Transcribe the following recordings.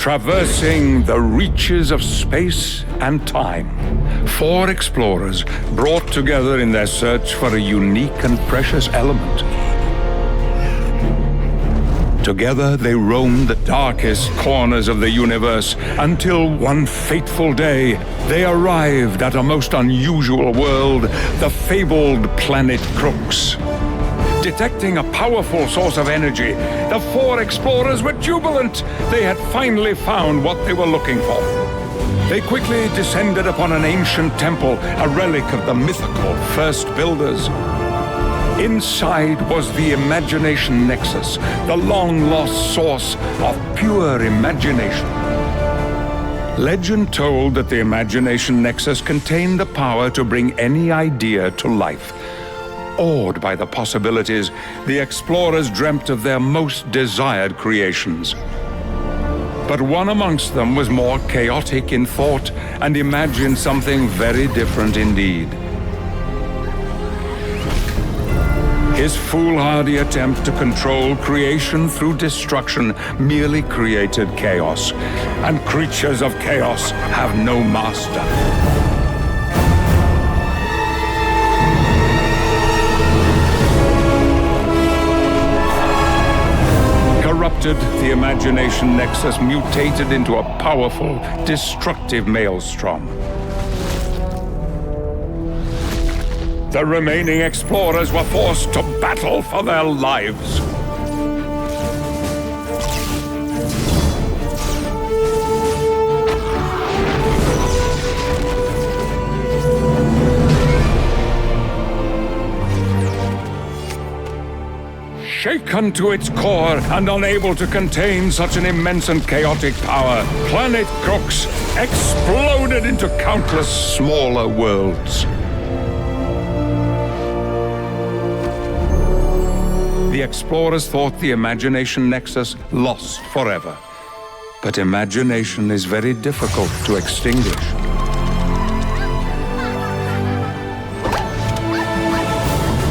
Traversing the reaches of space and time, 4 explorers brought together in their search for a unique and precious element. Together they roamed the darkest corners of the universe until one fateful day they arrived at a most unusual world, the fabled planet Crooks. Detecting a powerful source of energy, the 4 explorers were jubilant. They had finally found what they were looking for. They quickly descended upon an ancient temple, a relic of the mythical first builders. Inside was the Imagination Nexus, the long-lost source of pure imagination. Legend told that the Imagination Nexus contained the power to bring any idea to life. Awed by the possibilities, the explorers dreamt of their most desired creations. But one amongst them was more chaotic in thought and imagined something very different indeed. His foolhardy attempt to control creation through destruction merely created chaos, and creatures of chaos have no master. Corrupted, the Imagination Nexus mutated into a powerful, destructive maelstrom. The remaining explorers were forced to battle for their lives. Shaken to its core and unable to contain such an immense and chaotic power, Planet Crooks exploded into countless smaller worlds. The explorers thought the Imagination Nexus lost forever. But imagination is very difficult to extinguish.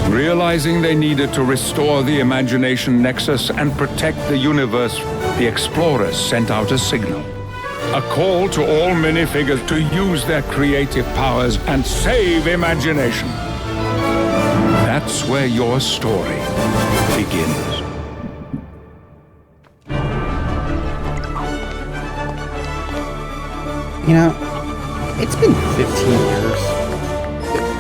Realizing they needed to restore the Imagination Nexus and protect the universe, the explorers sent out a signal. A call to all minifigures to use their creative powers and save imagination. That's where your story begins. You know, it's been 15 years.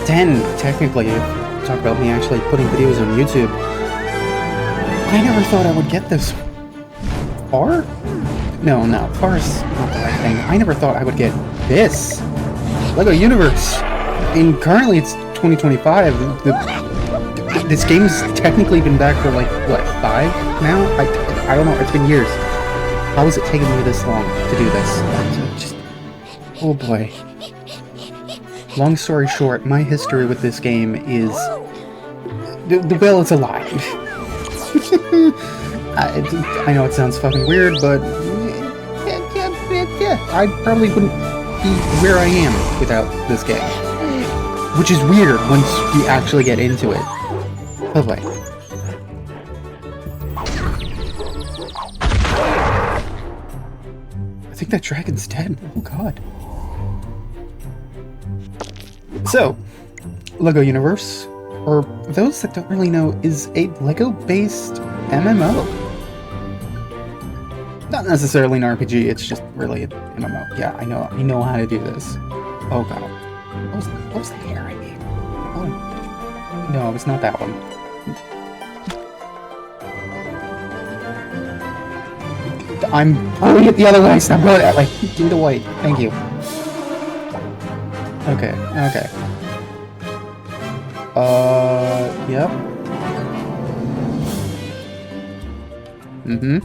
10, technically, if you talk about me actually putting videos on YouTube. I never thought I would get this far? No, far is not the right thing. I never thought I would get this. LEGO Universe. And currently it's 2025. This game's technically been back for like, what, 5 now? I don't know, it's been years. How has it taken me this long to do this? Oh boy. Long story short, my history with this game is... The will is alive. I know it sounds fucking weird, but... Yeah, I probably wouldn't be where I am without this game. Which is weird once you actually get into it. Oh boy. I think that dragon's dead. Oh god. So, LEGO Universe, for those that don't really know, is a LEGO-based MMO. Not necessarily an RPG, it's just really an MMO. Yeah, I know how to do this. Oh god. What was the hair I mean? Oh. No, it's not that one. I'm pulling it the other way, stop going that way. Do the white. Thank you. Okay. Yep. Mm-hmm.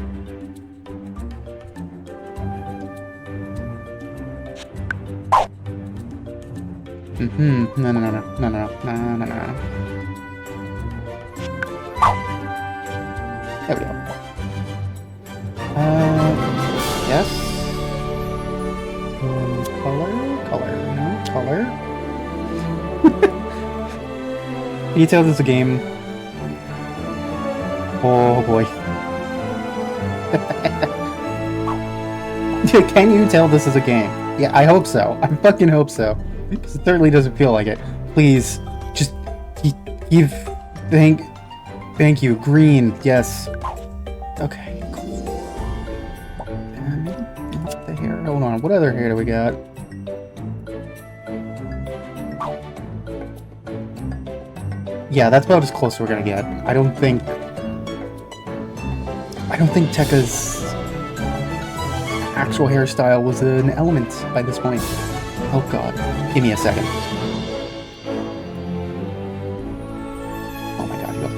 Mm-hmm. No. There we go. Yes. Color. Can you tell this is a game? Oh boy. Can you tell this is a game? Yeah, I hope so. I fucking hope so. Because it certainly doesn't feel like it. Please, just give... Thank you. Green, yes. Okay, cool. And the hair, hold on. What other hair do we got? Yeah, that's about as close as we're gonna get. I don't think Tekka's actual hairstyle was an element by this point. Oh god. Give me a second. Oh my god, you have to...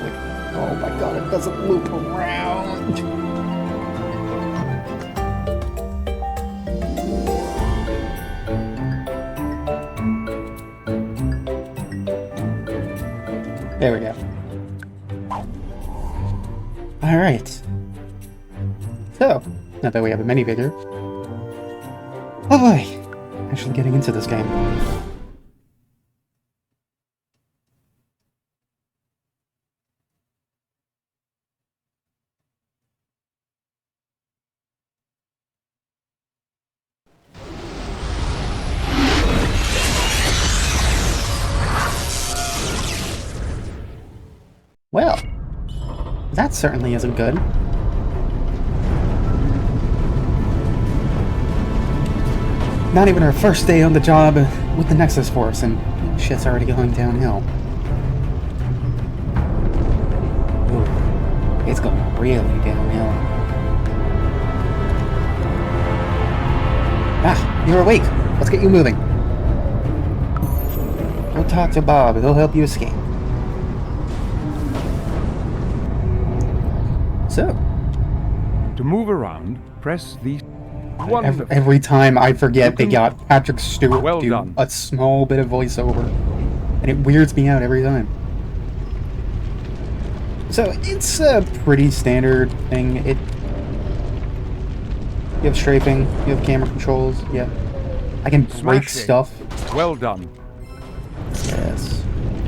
Wait. Oh my god, it doesn't loop around! There we go. Alright. So, now that we have a minifigure. Oh boy! Actually getting into this game. Well, that certainly isn't good. Not even our first day on the job with the Nexus Force, and shit's already going downhill. Ooh, it's going really downhill. Ah, you're awake. Let's get you moving. Go talk to Bob. He'll help you escape. So, To move around, press the... every time I forget they got Patrick Stewart Well do done. a small bit of voiceover, and it weirds me out every time. So it's a pretty standard thing. You have strafing, you have camera controls. Yeah, I can break Smashing. stuff. Well done. Yes,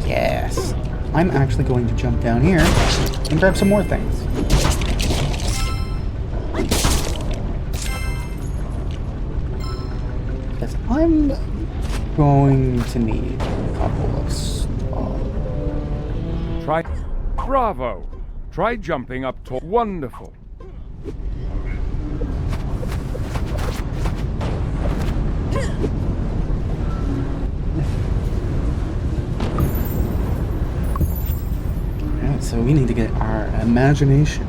yes. I'm actually going to jump down here and grab some more things. Because I'm going to need a couple of stuff. Try... Bravo! Try jumping up to... Wonderful. Alright, so we need to get our imagination.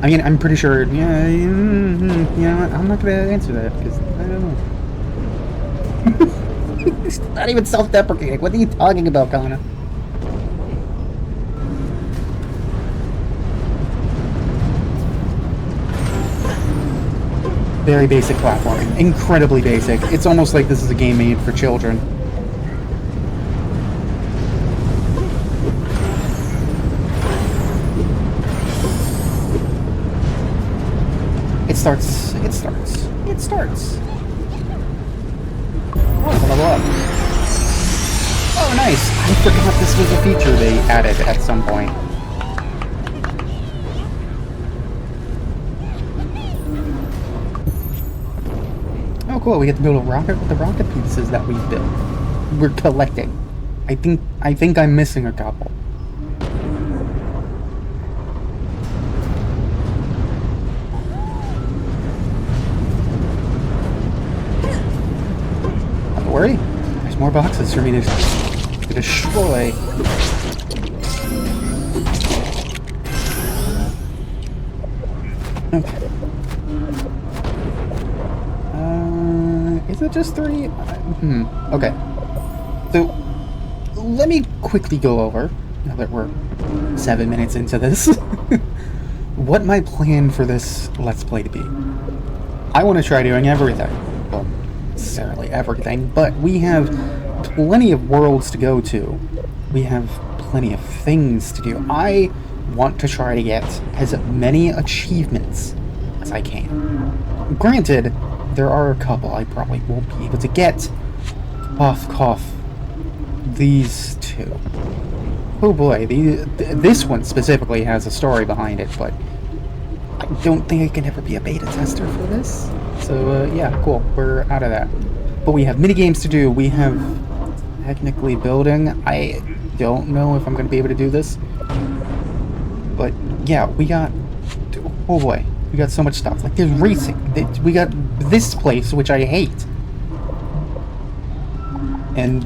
I mean, I'm pretty sure... Yeah, you know what? I'm not going to answer that, because I don't know. It's not even self-deprecating. What are you talking about, Kana? Very basic platforming. Incredibly basic. It's almost like this is a game made for children. It starts. Level up. Oh, nice! I forgot this was a feature they added at some point. Oh, cool! We get to build a rocket with the rocket pieces that we built. We're collecting. I think I'm missing a couple. Don't worry. There's more boxes for me to destroy. Okay. Is it just 3? Okay. So, let me quickly go over, now that we're 7 minutes into this, what my plan for this Let's Play to be. I want to try doing everything. Well, not necessarily everything, but we have plenty of worlds to go to. We have plenty of things to do. I want to try to get as many achievements as I can. Granted, there are a couple I probably won't be able to get. Cough, cough. These two. Oh boy, this one specifically has a story behind it, but don't think I can ever be a beta tester for this. So, yeah, cool. We're out of that. But we have minigames to do. We have technically building. I don't know if I'm going to be able to do this. But, yeah, we got... Oh, boy. We got so much stuff. Like, there's racing. We got this place, which I hate. And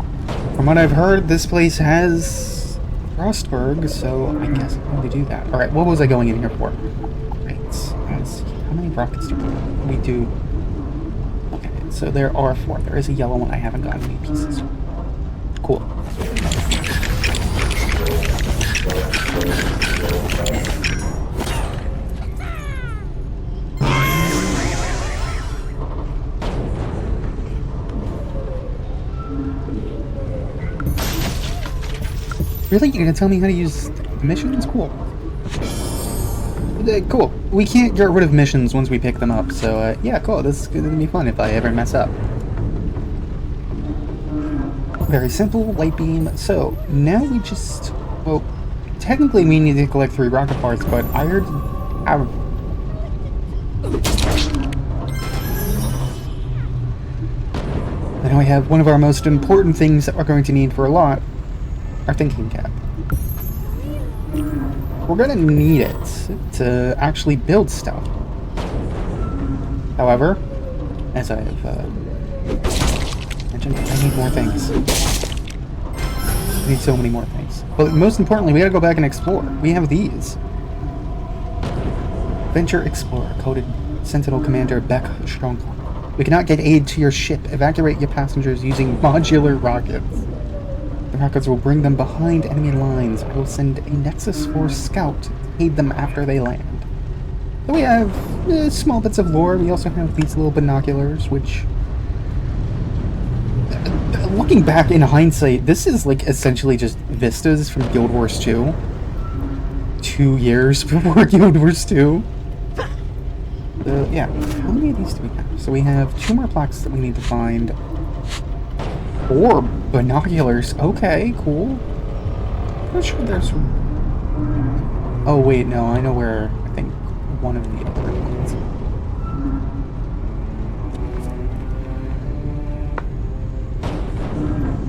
from what I've heard, this place has Frostburg, so I guess I'm going to do that. Alright, what was I going in here for? Right, let's see. How many rockets do we do? Okay, so there are 4. There is a yellow one I haven't gotten any pieces. Cool. Really? You're gonna tell me how to use missions? Cool. Cool. We can't get rid of missions once we pick them up, so yeah, cool. This is gonna be fun if I ever mess up. Very simple, light beam. So, now we just... Well, technically we need to collect 3 rocket parts, but I heard... And now we have one of our most important things that we're going to need for a lot. Our thinking cap. We're gonna need it to actually build stuff. However, as I've mentioned, I need more things. I need so many more things. But most importantly, we gotta go back and explore. We have these. Venture Explorer, coded Sentinel Commander Beck Strongclaw. We cannot get aid to your ship. Evacuate your passengers using modular rockets. The rockets will bring them behind enemy lines. I will send a Nexus Force scout to aid them after they land. So we have small bits of lore. We also have these little binoculars, which... looking back in hindsight, this is like essentially just vistas from Guild Wars 2. 2 years before Guild Wars 2. Yeah, how many of these do we have? So we have 2 more plaques that we need to find. 4 binoculars. Okay, cool. I'm not sure there's... Oh, wait, no, I know where I think one of the other ones.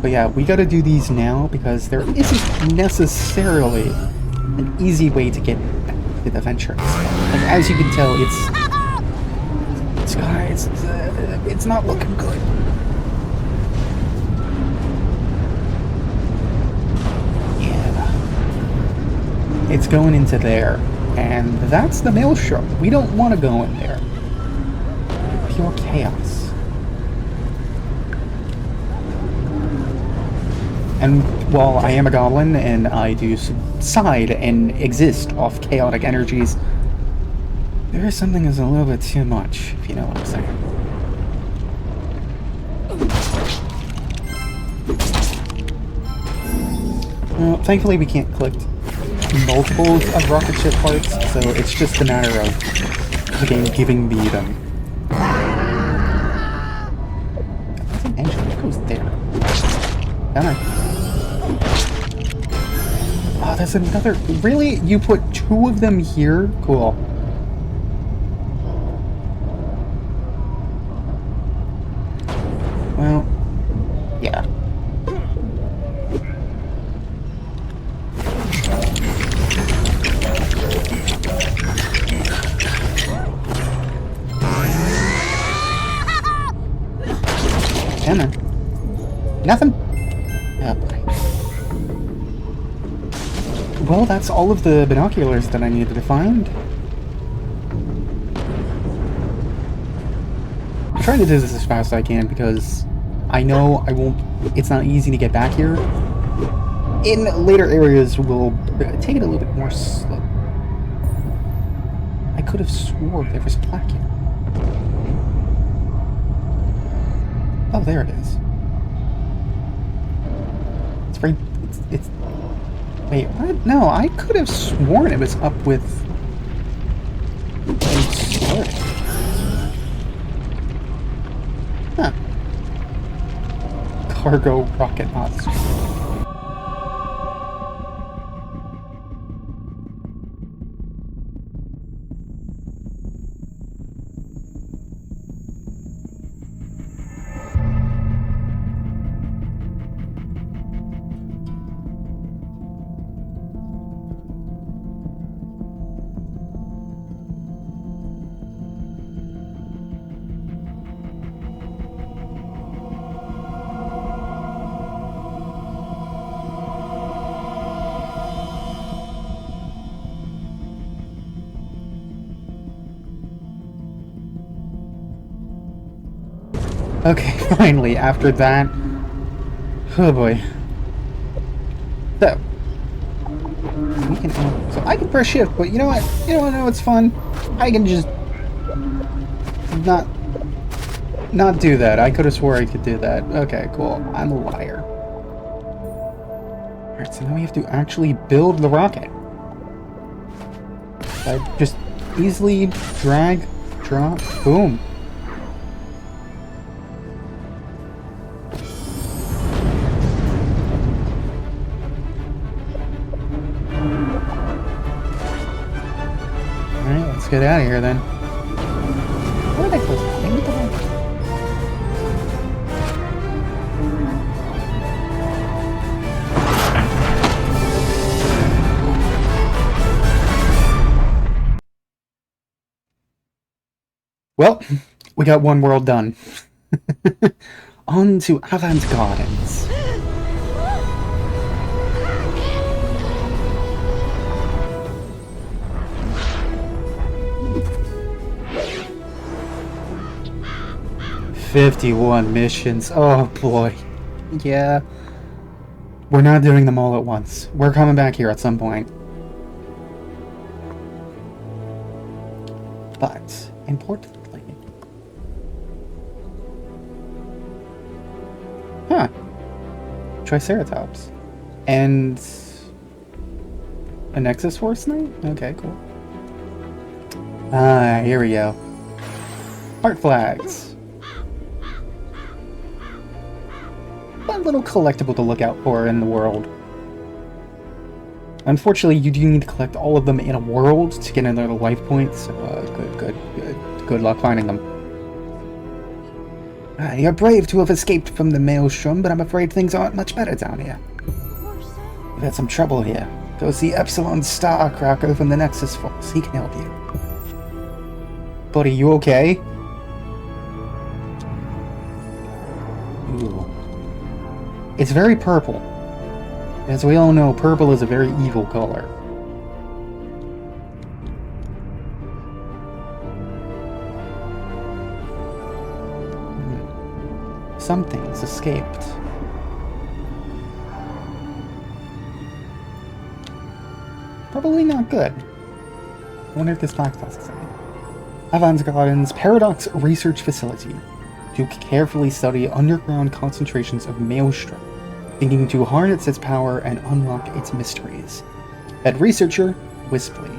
But yeah, we gotta do these now because there isn't necessarily an easy way to get to the Venture. Like, as you can tell, it's not looking good. It's going into there, and that's the Maelstrom. We don't want to go in there. Pure chaos. And while I am a goblin, and I do subside and exist off chaotic energies, there is something that's a little bit too much, if you know what I'm saying. Well, thankfully we can't collect multiples of rocket ship parts, so it's just a matter of the game giving me them. That's an engine. What goes there? Down. Oh, there's another. Really? You put 2 of them here? Cool. Well, yeah. Damn. Nothing? Oh, boy. Well, that's all of the binoculars that I needed to find. I'm trying to do this as fast as I can because I know I won't... It's not easy to get back here. In later areas, we'll take it a little bit more slow. I could have swore there was a plaque here. Oh, there it is. It's very... It's... Wait, what? No, I could have sworn it was up with... Huh. Cargo rocket mods. Okay, finally, after that... Oh boy. So... We can... So I can press shift, but you know what? You don't know what's fun? I can just... Not do that. I could have swore I could do that. Okay, cool. I'm a liar. Alright, so now we have to actually build the rocket. I just easily drag, drop, boom. Alright, let's get out of here then. Where the heck was the thing with the rocket? Well, we got one world done. On to Avant Gardens. "51 missions. Oh boy. Yeah. We're not doing them all at once. We're coming back here at some point. But, importantly... Huh. Triceratops. And... a Nexus Force Knight? Okay, cool. Ah, here we go. Heart flags. Fun little collectible to look out for in the world. Unfortunately, you do need to collect all of them in a world to get another life points. So, good luck finding them. You're brave to have escaped from the Maelstrom, but I'm afraid things aren't much better down here. We've had some trouble here. Go see Epsilon Starcracker from the Nexus Force. He can help you. Buddy, you okay? Ooh. It's very purple. As we all know, purple is a very evil color. Something's escaped. Probably not good. I wonder if this box tells us anything. Avant Gardens Paradox Research Facility. To carefully study underground concentrations of Maelstrom, thinking to harness its power and unlock its mysteries. Head researcher, Wispley.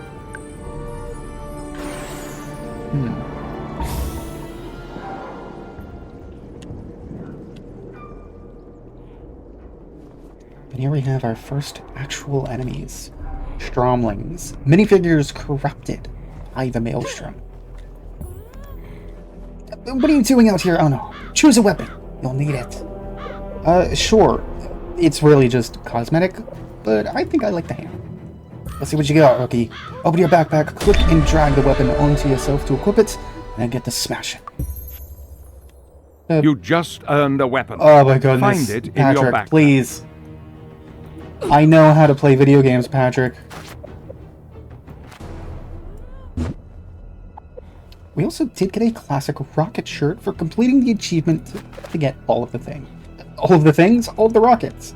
And here we have our first actual enemies. Stromlings. Minifigures corrupted by the Maelstrom. What are you doing out here? Oh no. Choose a weapon. You'll need it. Sure. It's really just cosmetic, but I think I like the hammer. Let's see what you got, rookie. Open your backpack, click and drag the weapon onto yourself to equip it, and then get to smash it. You just earned a weapon. Oh my goodness. Find it in Patrick, your backpack. please. I know how to play video games, Patrick. We also did get a classic rocket shirt for completing the achievement to get all of the things. All of the things? All of the rockets.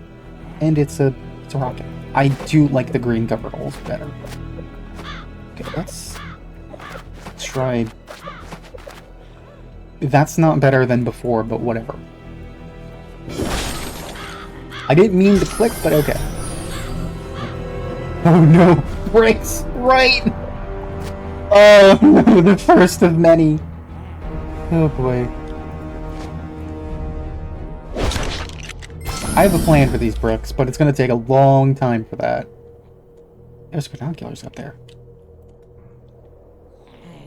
And it's a rocket. I do like the green coveralls better. Okay, let's try... That's not better than before, but whatever. I didn't mean to click, but okay. Oh no! Brakes! Right! Oh no, the first of many. Oh boy. I have a plan for these bricks, but it's gonna take a long time for that. There's binoculars up there.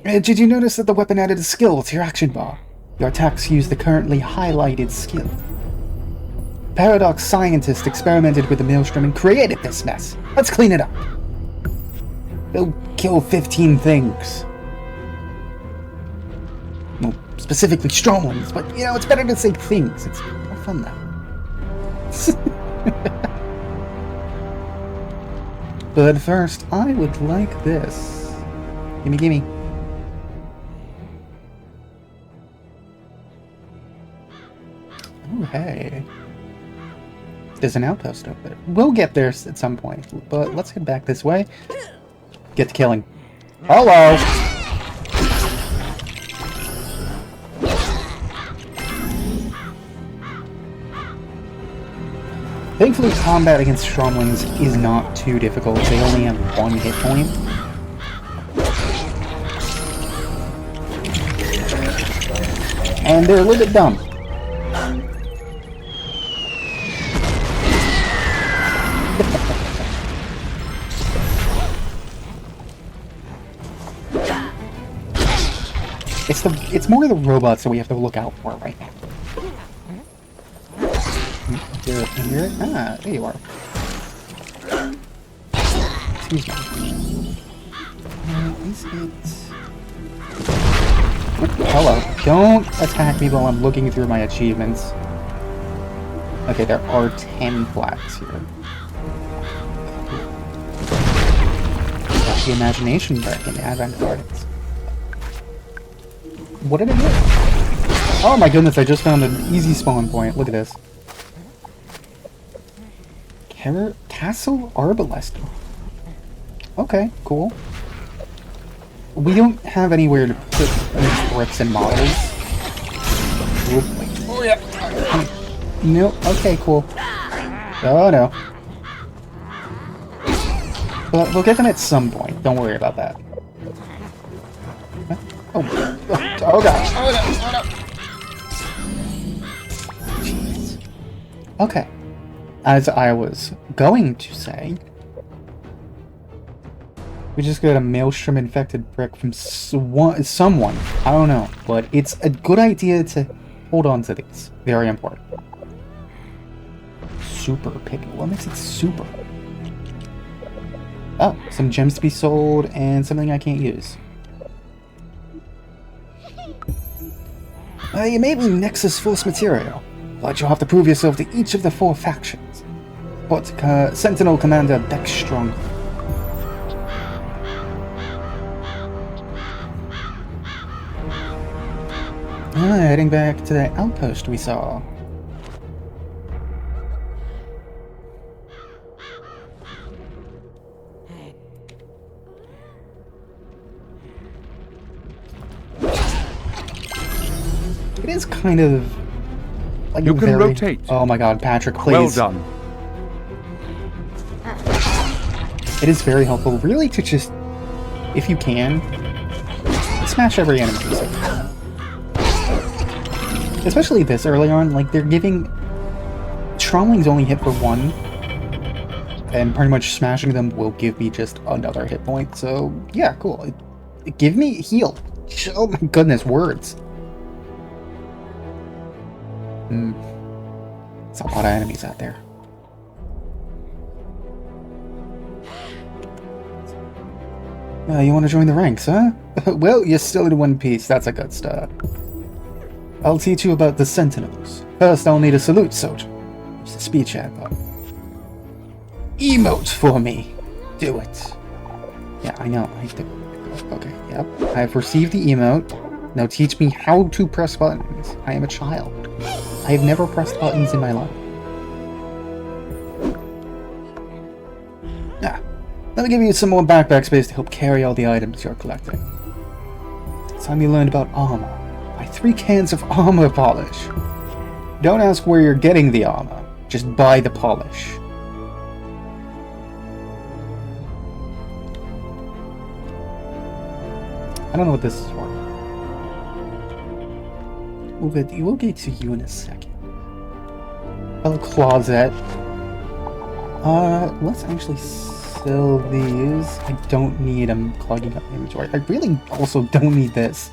Did you notice that the weapon added a skill to your action bar? Your attacks use the currently highlighted skill. Paradox scientist experimented with the Maelstrom and created this mess. Let's clean it up. Go kill 15 things. Well, specifically strong ones, but you know, it's better to say things. It's more fun that way. But first, I would like this. Gimme, gimme. Okay. There's an outpost over there. We'll get there at some point, but let's head back this way. Get to killing. Hello! Thankfully, combat against Stromlings is not too difficult. They only have 1 hit point. And they're a little bit dumb. It's more the robots that we have to look out for right now. Here? Ah, there you are. Excuse me. Is it... Hello. Don't attack me while I'm looking through my achievements. Okay, there are 10 flags here. Got the imagination back in the Advent Gardens. What did I do? Oh my goodness, I just found an easy spawn point. Look at this. Castle Arbalest. Okay, cool. We don't have anywhere to put any bricks and models. Oh yeah. No. Okay, cool. Oh no. But we'll get them at some point. Don't worry about that. Oh. Oh god. Oh no. Oh no. Jeez. Okay. As I was going to say, we just got a Maelstrom infected brick from someone. I don't know, but it's a good idea to hold on to these. Very important. Super picky. What makes it super? Oh, some gems to be sold and something I can't use. You may be Nexus Force material, but you'll have to prove yourself to each of the 4 factions. But Sentinel Commander Dex Strong. Heading back to the outpost we saw. It is kind of like you can rotate. Oh my god, Patrick, please. Well done. It is very helpful, really, to just, if you can, smash every enemy. Especially this early on, like, they're giving... Stromlings only hit for 1, and pretty much smashing them will give me just another hit point, so, yeah, cool. Give me heal. Oh my goodness, words. There's a lot of enemies out there. You want to join the ranks, huh? Well, you're still in one piece. That's a good start. I'll teach you about the Sentinels. First, I'll need a salute soldier. Use the speech chat button. Emote for me. Do it. Yeah, I know. I do. Okay, yep. I have received the emote. Now teach me how to press buttons. I am a child. I have never pressed buttons in my life. Ah. Let me give you some more backpack space to help carry all the items you're collecting. It's time you learned about armor. Buy 3 cans of armor polish. Don't ask where you're getting the armor. Just buy the polish. I don't know what this is for. We'll get to you in a second. A closet. Let's actually sell these. I don't need them clogging up my inventory. I really also don't need this.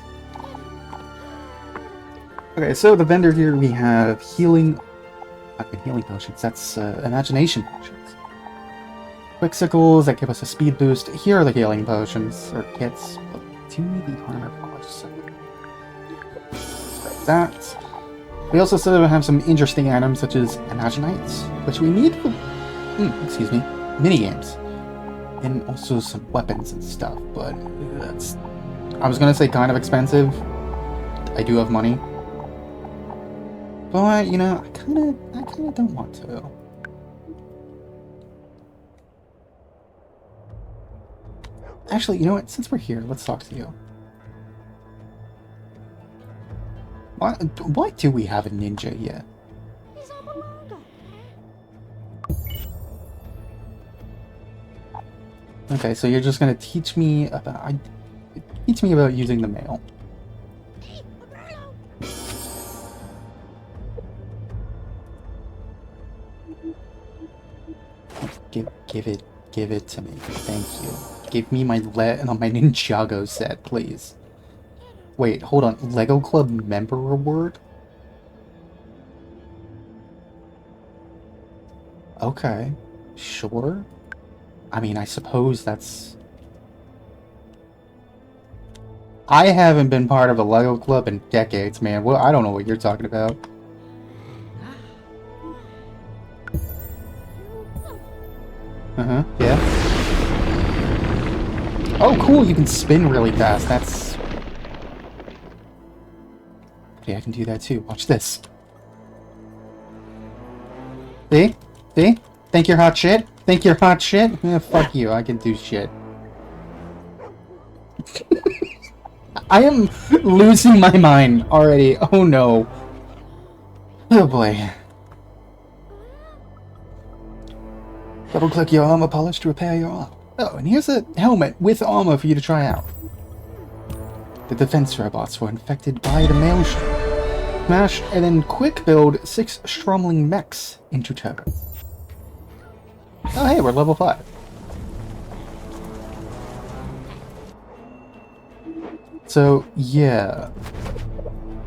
Okay, so the vendor here we have healing potions. That's imagination potions. Quicksicles that give us a speed boost. Here are the healing potions or kits. But do you need the armor polish? So like that. We also sort of have some interesting items such as Imaginites, which we need for minigames. And also some weapons and stuff, but that's... I was gonna say kind of expensive. I do have money. But, you know, I kinda don't want to. Actually, you know what? Since we're here, let's talk to you. Why do we have a ninja here? Okay, so you're just gonna teach me about using the mail. Give it to me. Thank you. Give me my Ninjago set, please. Wait, hold on. Lego Club member reward? Okay. Sure. I mean, I suppose that's... I haven't been part of a Lego Club in decades, man. Well, I don't know what you're talking about. Uh-huh, yeah. Oh, cool, you can spin really fast. That's... Okay, I can do that too. Watch this. See? See? Think you're hot shit? Think you're hot shit? Eh, fuck you, I can do shit. I am losing my mind already. Oh no. Oh boy. Double click your armor polish to repair your arm. Oh, and here's a helmet with armor for you to try out. The defense robots were infected by the mail smashed and then quick build 6 Stromling mechs into turbines. Oh hey, we're level 5. So, yeah.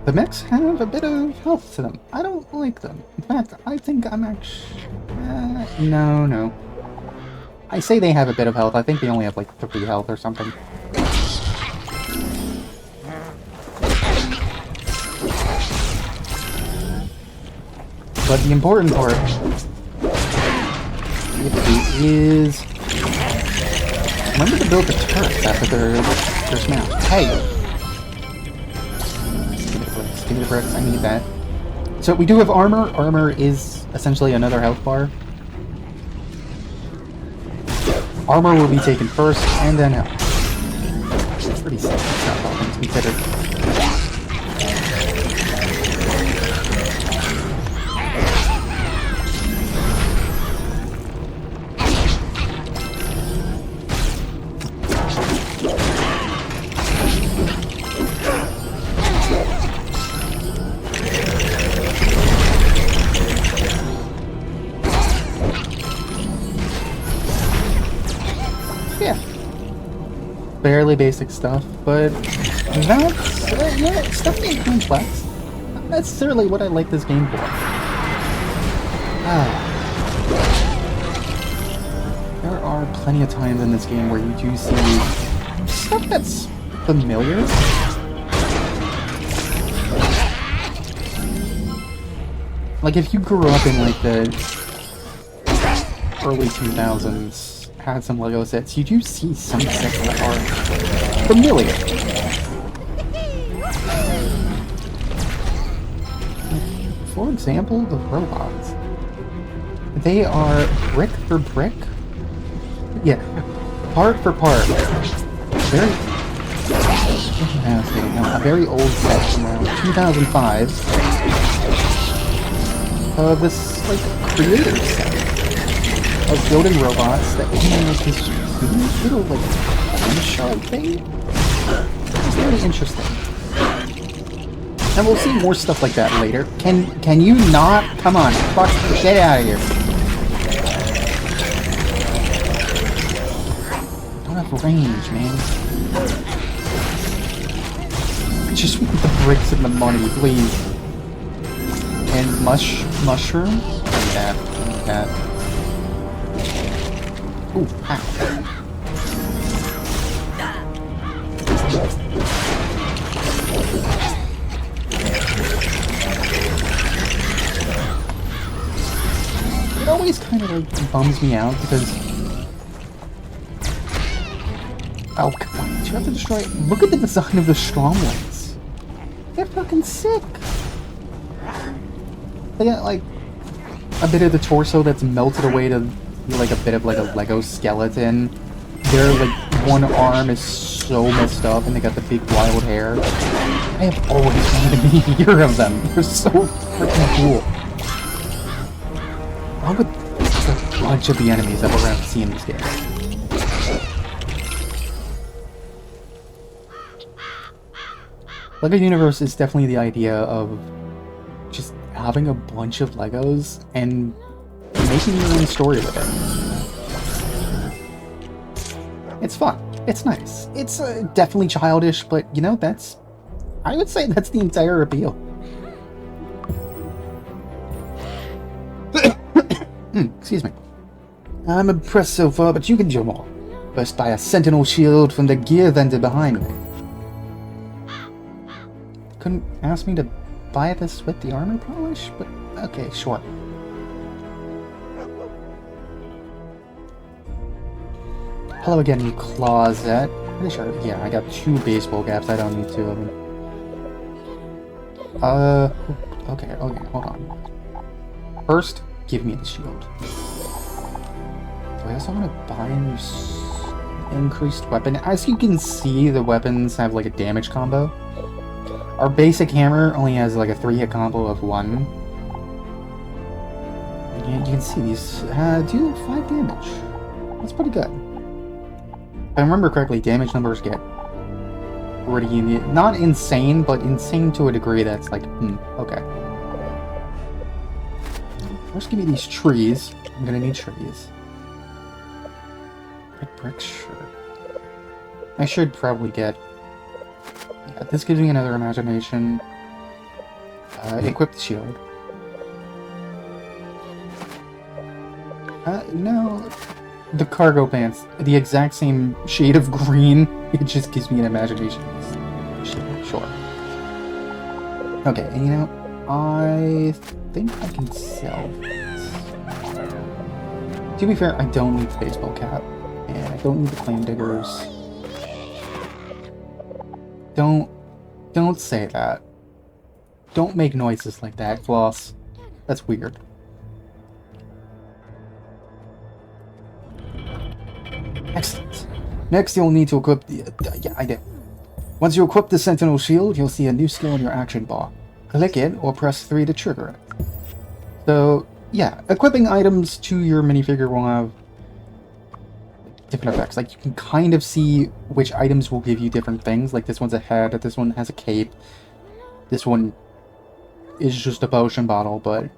The mechs have a bit of health to them. I don't like them. In fact, I think I'm actually... no. I say they have a bit of health. I think they only have like 3 health or something. But the important part is... remember to build the turrets after they're smashed. Hey! Give me the bricks, I need that. So we do have armor. Armor is essentially another health bar. Armor will be taken first, and then health. It's pretty simple, it's not all things considered. Fairly basic stuff, but that's, yeah, stuff ain't complex. Not necessarily what I like this game for. There are plenty of times in this game where you do see stuff that's familiar. Like if you grew up in like the early 2000s, had some Lego sets, you do see some sets that are familiar. For example, the robots. They are brick for brick. Yeah, part for part. A very old set from around 2005 of this like creator set of building robots that came with this little, like, one-shot thing. It's very interesting. And we'll see more stuff like that later. Can you not? Come on, fuck, get out of here. Don't have range, man. I just want the bricks and the money, please. And mushroom? Yeah. Ooh, ow. It always kind of like bums me out because... oh, come on, did you have to destroy it? Look at the design of the Stromlings. They're fucking sick. They got like a bit of the torso that's melted away to like a bit of like a Lego skeleton. Their like one arm is so messed up, and they got the big wild hair. I have always wanted to be near of them. They're so freaking cool. Along with a bunch of the enemies that we're going to see in this game. LEGO Universe is definitely the idea of just having a bunch of Legos and making your own story with it. It's fun. It's nice. It's definitely childish, but you know, I would say that's the entire appeal. Excuse me. I'm impressed so far, but you can do more. First buy a sentinel shield from the gear vendor behind me. Couldn't ask me to buy this with the armor polish, but okay, sure. Hello again, you closet. Pretty sure, yeah, I got 2 baseball caps, I don't need 2 of them. Okay, hold on. First, give me the shield. Do I also want to buy a new increased weapon? As you can see, the weapons have like a damage combo. Our basic hammer only has like a 3-hit combo of 1. And you can see these do 5 damage. That's pretty good. If I remember correctly, damage numbers get pretty, not insane, but insane to a degree that's like, okay. First give me these trees. I'm gonna need trees. Red brick, sure. I should probably get... Yeah, this gives me another imagination. Equip the shield. No. The cargo pants. The exact same shade of green. It just gives me an imagination. Sure. Okay, and you know, I think I can sell this. To be fair, I don't need the baseball cap. And I don't need the claim diggers. Don't say that. Don't make noises like that, Floss. That's weird. Excellent. Next, you'll need to equip the... yeah, I did. Once you equip the Sentinel Shield, you'll see a new skill in your action bar. Click it, or press 3 to trigger it. So, yeah, equipping items to your minifigure will have different effects. Like, you can kind of see which items will give you different things. Like, this one's a head, this one has a cape. This one is just a potion bottle, but...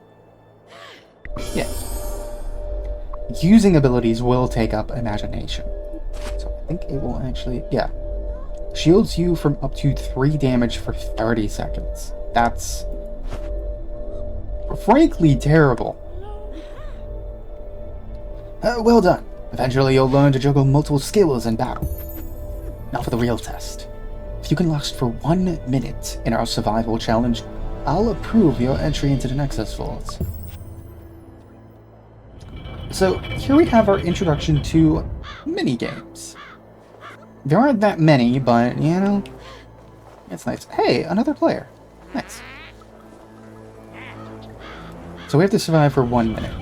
yeah. Using abilities will take up imagination. So I think it will actually... yeah. Shields you from up to 3 damage for 30 seconds. That's... frankly terrible. Well done. Eventually you'll learn to juggle multiple skills in battle. Now for the real test. If you can last for 1 minute in our survival challenge, I'll approve your entry into the Nexus Vault. So, here we have our introduction to mini-games. There aren't that many, but, you know, it's nice. Hey, another player. Nice. So we have to survive for 1 minute.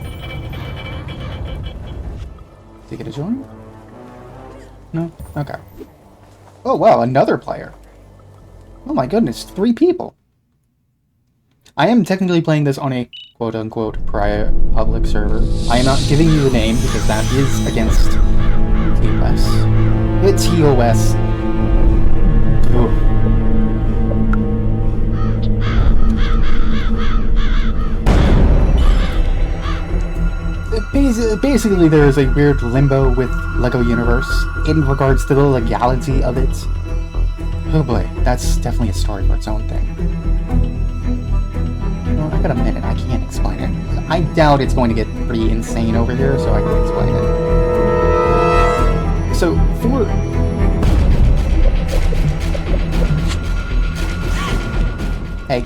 Did you get a join? No? Okay. Oh, wow, another player. Oh my goodness, 3 people. I am technically playing this on a quote-unquote private public server. I am not giving you the name because that is against TOS. It's TOS. Basically, there is a weird limbo with LEGO Universe in regards to the legality of it. Oh boy, that's definitely a story for its own thing. No, I got a minute, I can't explain it. I doubt it's going to get pretty insane over here, so I can explain it. So, for... Hey.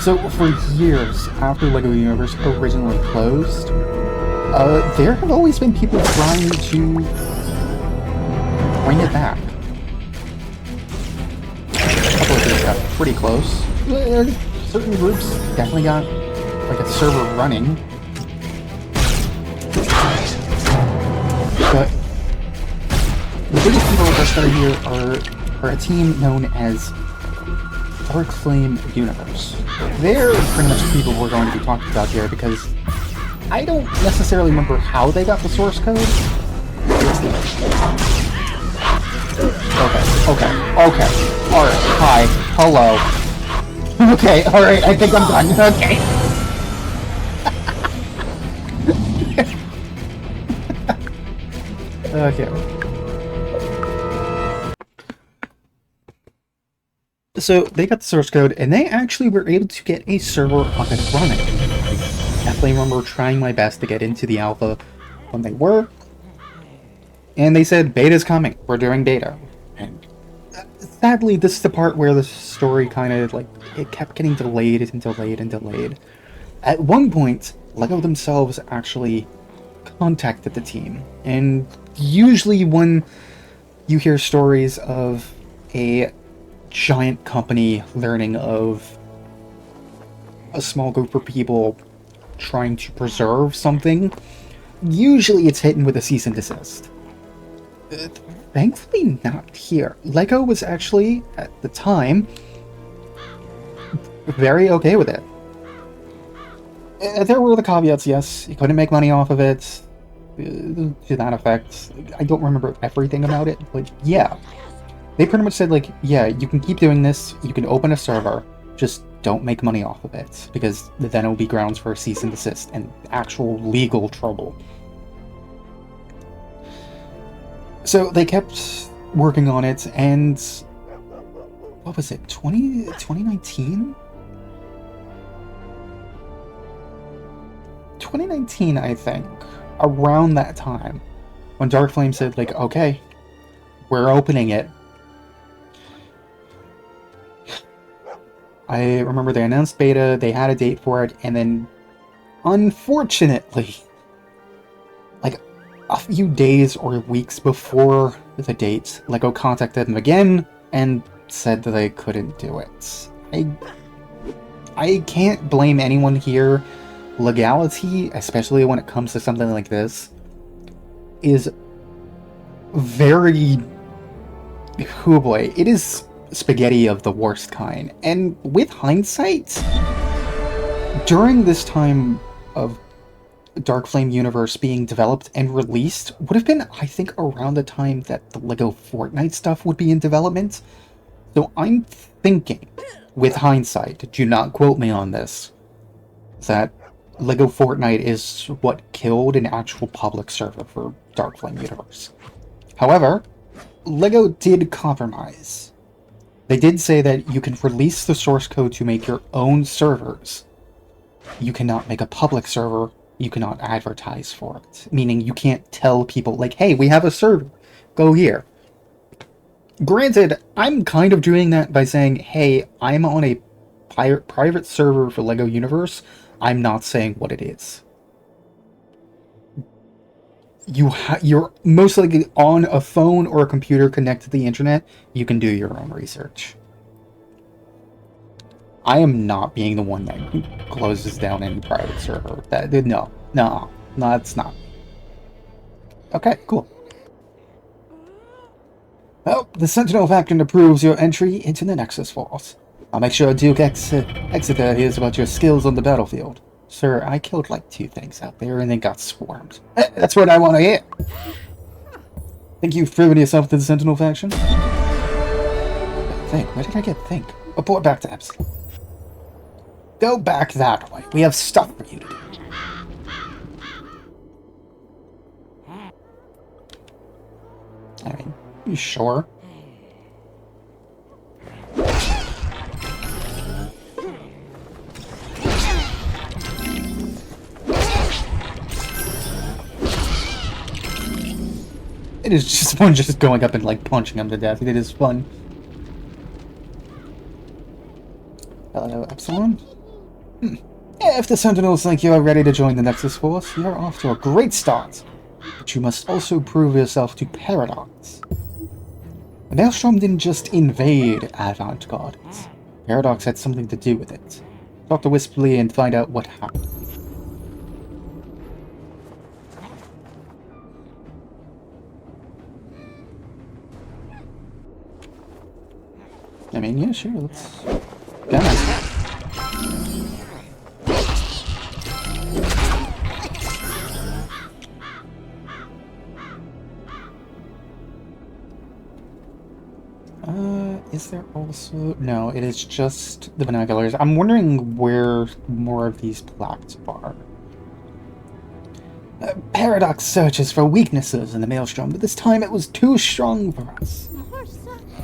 So, for years after LEGO Universe originally closed, There have always been people trying to bring it back. A couple of these got pretty close. Certain groups definitely got like a server running. But the biggest people that started here are a team known as Dark Flame Universe. They're pretty much the people we're going to be talking about here because I don't necessarily remember how they got the source code. Okay. Alright, hi. Hello. Okay, alright, I think I'm done. Okay. Okay. So, they got the source code, and they actually were able to get a server up and running. I definitely remember trying my best to get into the alpha when they were. And they said, beta's coming. We're doing beta. And sadly, this is the part where the story kind of, like, it kept getting delayed and delayed and delayed. At one point, LEGO themselves actually contacted the team. And usually when you hear stories of a giant company learning of a small group of people trying to preserve something, usually it's hidden with a cease and desist. Thankfully not here. LEGO was actually, at the time, very okay with it. There were the caveats, yes. You couldn't make money off of it. To that effect. I don't remember everything about it, but yeah. They pretty much said, like, yeah, you can keep doing this, you can open a server, just don't make money off of it, because then it will be grounds for cease and desist and actual legal trouble. So they kept working on it, and what was it, 2019? 2019, I think, around that time, when Dark Flame said, like, okay, we're opening it. I remember they announced beta, they had a date for it, and then, unfortunately, like, a few days or weeks before the date, LEGO contacted them again, and said that they couldn't do it. I can't blame anyone here. Legality, especially when it comes to something like this, is very... oh boy, it is spaghetti of the worst kind. And with hindsight, during this time of Dark Flame Universe being developed and released would have been, I think, around the time that the LEGO Fortnite stuff would be in development. So I'm thinking, with hindsight, do not quote me on this, that LEGO Fortnite is what killed an actual public server for Dark Flame Universe. However, LEGO did compromise. They did say that you can release the source code to make your own servers. You cannot make a public server, you cannot advertise for it. Meaning you can't tell people, like, hey, we have a server, go here. Granted, I'm kind of doing that by saying, hey, I'm on a private server for LEGO Universe. I'm not saying what it is. You're most likely on a phone or a computer connected to the internet. You can do your own research. I am not being the one that closes down any private server. No, it's not. Okay, cool. Well, the Sentinel Faction approves your entry into the Nexus Force. I'll make sure Duke Exeter hears about your skills on the battlefield. Sir, I killed like 2 things out there and then got swarmed. That's what I want to hear. Think you've proven yourself to the Sentinel Faction? Think? Where did I get think? Report back to Epsilon. Go back that way. We have stuff for you to do. I mean, you sure? It is just fun just going up and, like, punching him to death. It is fun. Hello, Epsilon? If the Sentinels think you are ready to join the Nexus Force, you are off to a great start. But you must also prove yourself to Paradox. The Maelstrom didn't just invade Avant Gardens. Paradox had something to do with it. Talk to Wisply and find out what happened. I mean, yeah, sure, let's go. Is there also... No, it is just the binoculars. I'm wondering where more of these plaques are. Paradox searches for weaknesses in the Maelstrom, but this time it was too strong for us.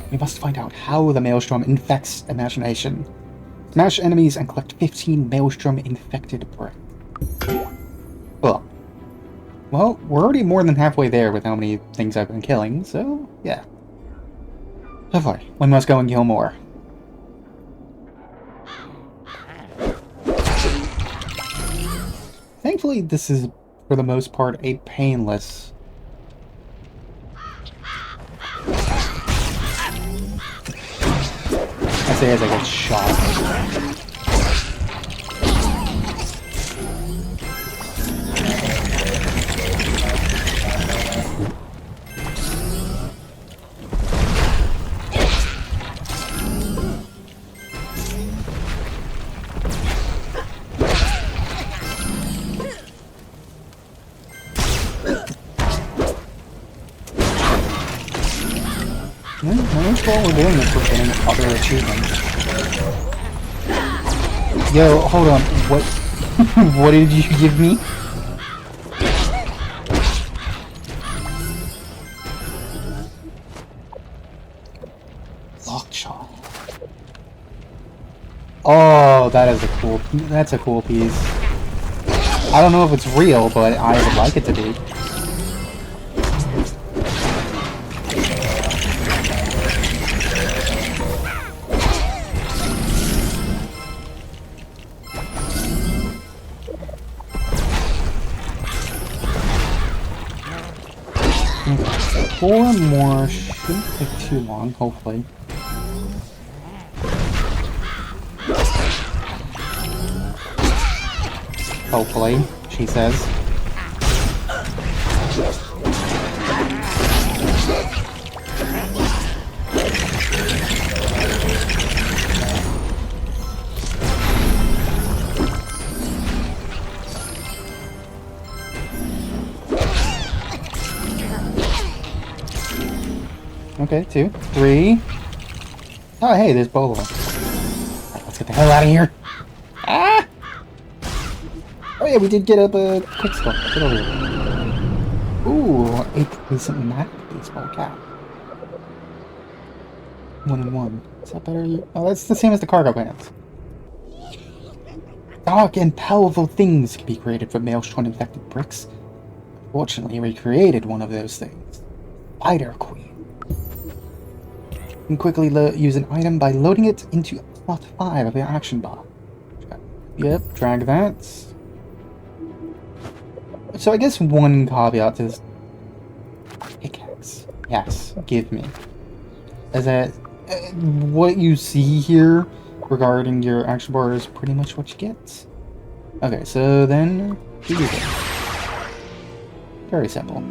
We must find out how the Maelstrom infects imagination. Smash enemies and collect 15 Maelstrom-infected bricks. Well, we're already more than halfway there with how many things I've been killing, so yeah. Lovely. We must go and kill more. Thankfully, this is, for the most part, a painless... I say as I get shot. While we're doing this, we're getting other achievements. Yo, hold on. What? What did you give me? Lockjaw. Oh, that is a cool. That's a cool piece. I don't know if it's real, but I would like it to be. Four more shouldn't take too long, hopefully. Hopefully, she says. Okay, 2, 3. Oh, hey, there's Bolo. Right, let's get the hell out of here. Ah! Oh yeah, we did get up a quick skull. Get over here. Ooh, a decent map baseball cap. 1 and 1. Is that better? Oh, that's the same as the cargo pants. Dark and powerful things can be created from Maelstrom-infected bricks. Fortunately, we created one of those things. Spider Queen. You can quickly use an item by loading it into slot 5 of your action bar. Yep, drag that. So I guess one caveat is pickaxe. Yes, give me. As that what you see here regarding your action bar is pretty much what you get. Okay, so then here you go. Very simple.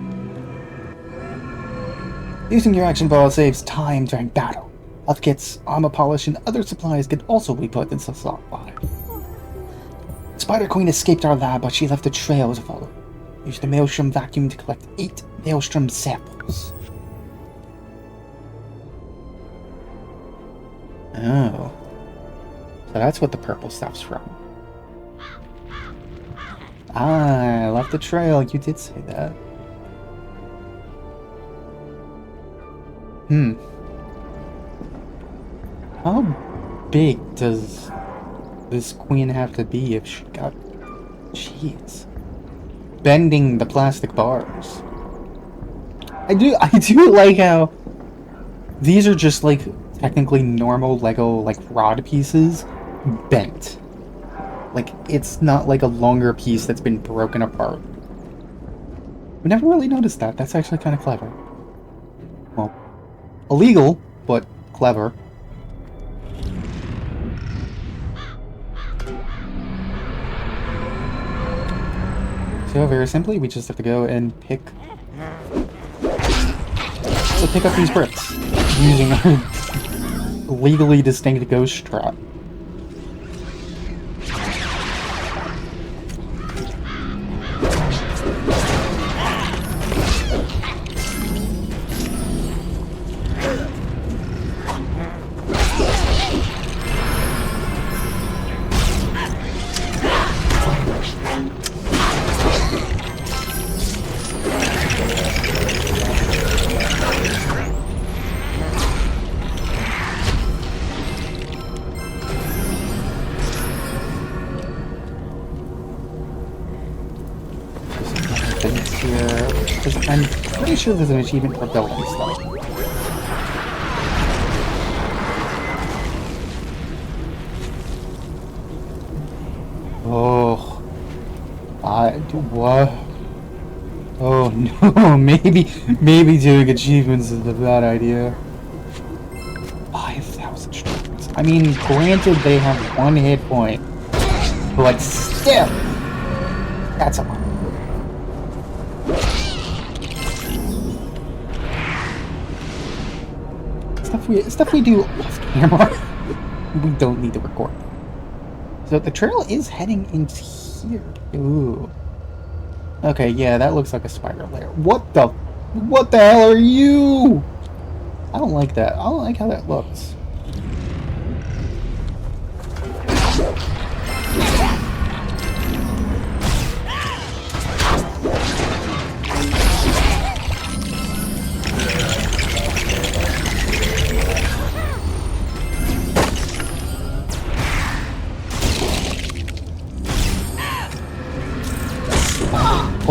Using your action bar saves time during battle. Health kits, armor polish, and other supplies can also be put into slot 5. Spider Queen escaped our lab, but she left a trail to follow. Use the Maelstrom vacuum to collect 8 Maelstrom samples. Oh. So that's what the purple stuff's from. Ah, I left the trail. You did say that. How big does this queen have to be if she got... Jeez. Bending the plastic bars. I do like how these are just like technically normal Lego like rod pieces bent. Like, it's not like a longer piece that's been broken apart. We never really noticed that. That's actually kind of clever. Well, illegal, but clever. So very simply, we just have to go and pick up these bricks using our legally distinct ghost trap. I'm pretty sure there's an achievement for building stuff. Oh. What? Oh no, maybe doing achievements is a bad idea. 5,000 strings. I mean, granted they have 1 hit point, but still, that's a lot. Stuff we do off camera, we don't need to record. So the trail is heading into here. Ooh. Okay, yeah, that looks like a spider lair. What the hell are you? I don't like that. I don't like how that looks.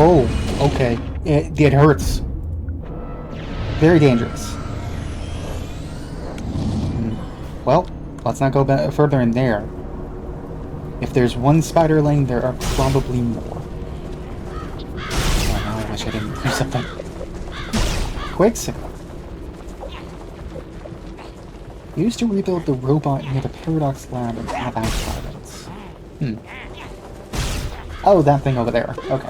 Oh, okay. It hurts. Very dangerous. Well, let's not go further in there. If there's one spider lane, there are probably more. Oh, now I wish I didn't do something. Quicksand. Used to rebuild the robot near the Paradox Lab in Avant Province. Oh, that thing over there. Okay.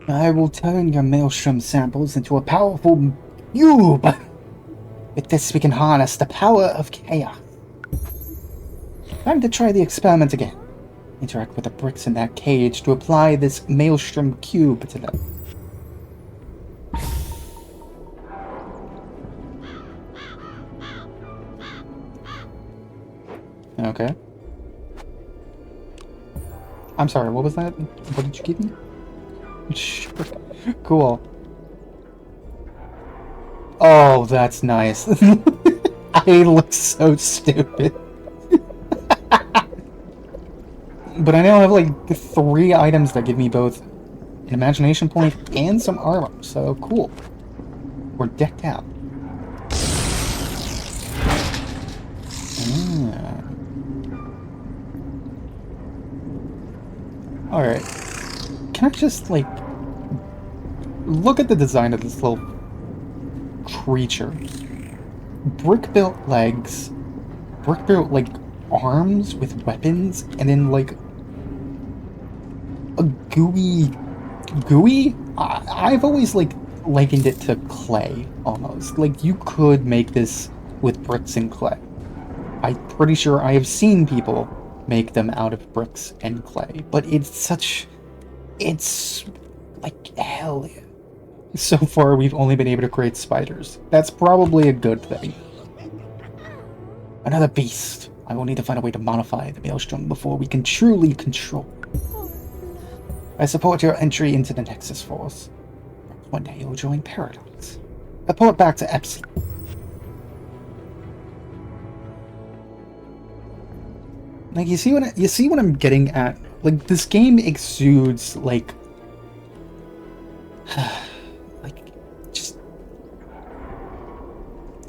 I will turn your maelstrom samples into a powerful cube! With this we can harness the power of chaos. Time to try the experiment again. Interact with the bricks in that cage to apply this maelstrom cube to them. Okay. I'm sorry, what was that? What did you give me? Sure. Cool. Oh, that's nice. I look so stupid. But I now have like 3 items that give me both an imagination point and some armor, so cool. We're decked out. Alright. Can I just, like, look at the design of this little creature? Brick-built legs, brick-built, like, arms with weapons, and then, like, a gooey... I've always, like, likened it to clay, almost. Like, you could make this with bricks and clay. I'm pretty sure I have seen people make them out of bricks and clay, but it's like hell. So far, we've only been able to create spiders. That's probably a good thing. Another beast. I will need to find a way to modify the maelstrom before we can truly control it. I support your entry into the Nexus Force. One day you'll join Paradox. Report back to Epsilon. Like, you see what I'm getting at? Like, this game exudes, like, just,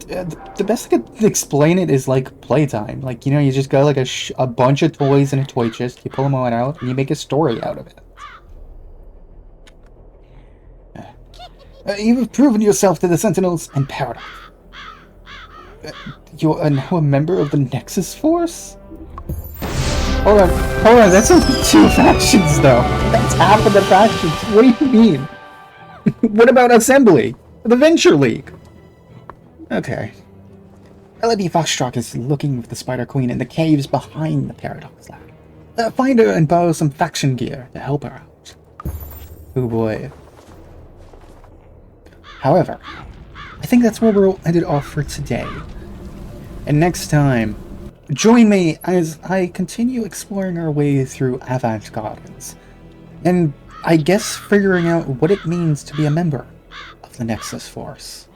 the best I could explain it is like playtime. Like, you know, you just got like a bunch of toys in a toy chest, you pull them all out, and you make a story out of it. You've proven yourself to the Sentinels and Paradox. You're now a member of the Nexus Force? Hold on, that's only 2 factions though. That's half of the factions. What do you mean? What about Assembly? The Venture League? Okay. Melody Foxtrot is looking with the Spider Queen in the caves behind the Paradox Lab. Find her and borrow some faction gear to help her out. Oh boy. However, I think that's where we'll end it off for today. And next time, join me as I continue exploring our way through Avant Gardens, and I guess figuring out what it means to be a member of the Nexus Force.